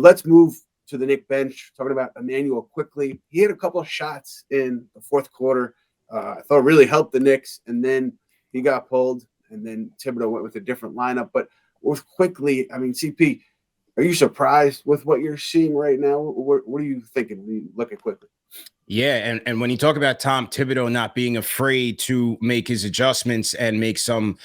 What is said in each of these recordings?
Let's move to the Knicks bench, talking about Immanuel Quickley. He had a couple of shots in the fourth quarter. I thought really helped the Knicks, and then he got pulled, and then Thibodeau went with a different lineup. But with Quickley, I mean, CP, are you surprised with what you're seeing right now? What are you thinking when you look at Quickley? Yeah, and when you talk about Tom Thibodeau not being afraid to make his adjustments and make some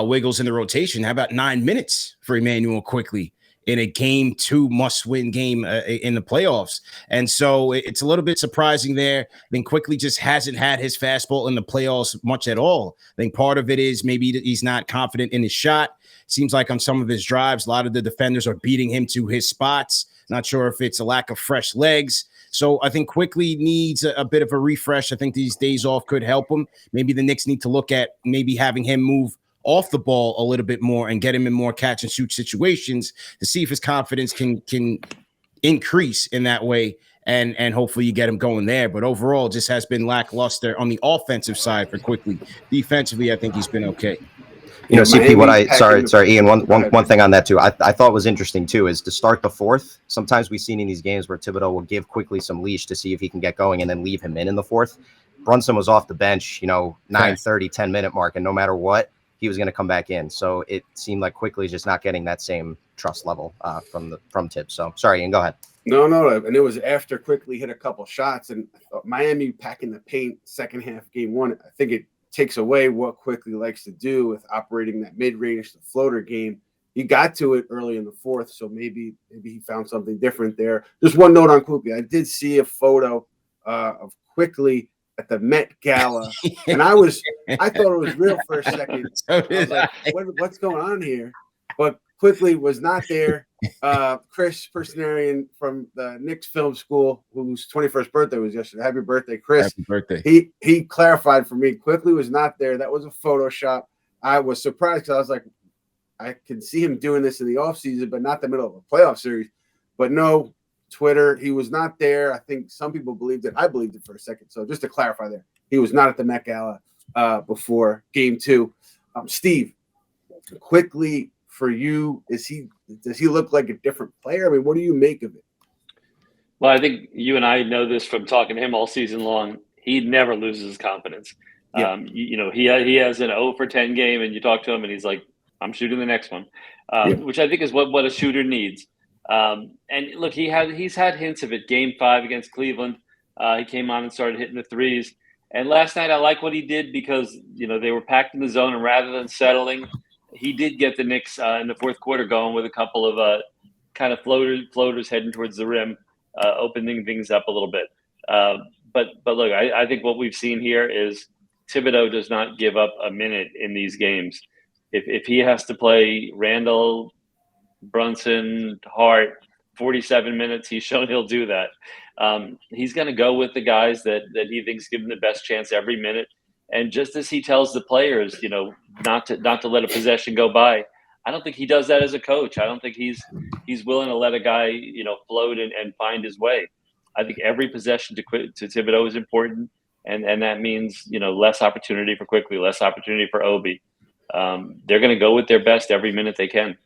wiggles in the rotation, how about 9 minutes for Immanuel Quickley in a Game 2 must-win game in the playoffs? And so it's a little bit surprising there. I think Quickley just hasn't had his fastball in the playoffs much at all. I think part of it is maybe he's not confident in his shot. Seems like on some of his drives, a lot of the defenders are beating him to his spots. Not sure if it's a lack of fresh legs. So I think Quickley needs a bit of a refresh. I think these days off could help him. Maybe the Knicks need to look at maybe having him move off the ball a little bit more and get him in more catch and shoot situations to see if his confidence can increase in that way. And hopefully you get him going there. But overall, just has been lackluster on the offensive side for Quickley. Defensively, I think he's been okay. You know, CP, sorry, Ian, one thing on that too. I thought was interesting too is to start the fourth. Sometimes we've seen in these games where Thibodeau will give Quickley some leash to see if he can get going and then leave him in the fourth. Brunson was off the bench, 9:30, 10-minute mark, and no matter what, he was going to come back in. So it seemed like Quickley just not getting that same trust level from Tibbs. So sorry, Ian, go ahead. No, and it was after Quickley hit a couple shots, and Miami packing the paint second half game one. I think it takes away what Quickley likes to do with operating that mid-range, the floater game. He got to it early in the fourth, so maybe he found something different there. Just one note on Quickley. I did see a photo of Quickley at the Met Gala, and I thought it was real for a second. I was like, what's going on here? But Quickley was not there. Chris Personarian from the Knicks Film School, whose 21st birthday was yesterday. Happy birthday, Chris. Happy birthday. He clarified for me, Quickley was not there. That was a Photoshop. I was surprised because I was like, I can see him doing this in the offseason, but not the middle of a playoff series. But no, Twitter, he was not there. I think some people believed it. I believed it for a second. So just to clarify there, he was not at the Met Gala before game two. Steve, Quickley, for you, does he look like a different player? I mean, what do you make of it? Well, I think you and I know this from talking to him all season long. He never loses his confidence. Yeah. He has an 0 for 10 game, and you talk to him, and he's like, "I'm shooting the next one," which I think is what a shooter needs. And look, he's had hints of it. Game 5 against Cleveland, he came on and started hitting the threes. And last night, I like what he did because they were packed in the zone, and rather than settling, he did get the Knicks in the fourth quarter going with a couple of kind of floaters heading towards the rim, opening things up a little bit. But look, I think what we've seen here is Thibodeau does not give up a minute in these games. If he has to play Randall, Brunson, Hart, 47 minutes, he's shown he'll do that. He's going to go with the guys that he thinks give him the best chance every minute. And just as he tells the players, not to let a possession go by, I don't think he does that as a coach. I don't think he's willing to let a guy, float and find his way. I think every possession to Thibodeau is important, and that means less opportunity for Quickley, less opportunity for Obi. They're going to go with their best every minute they can.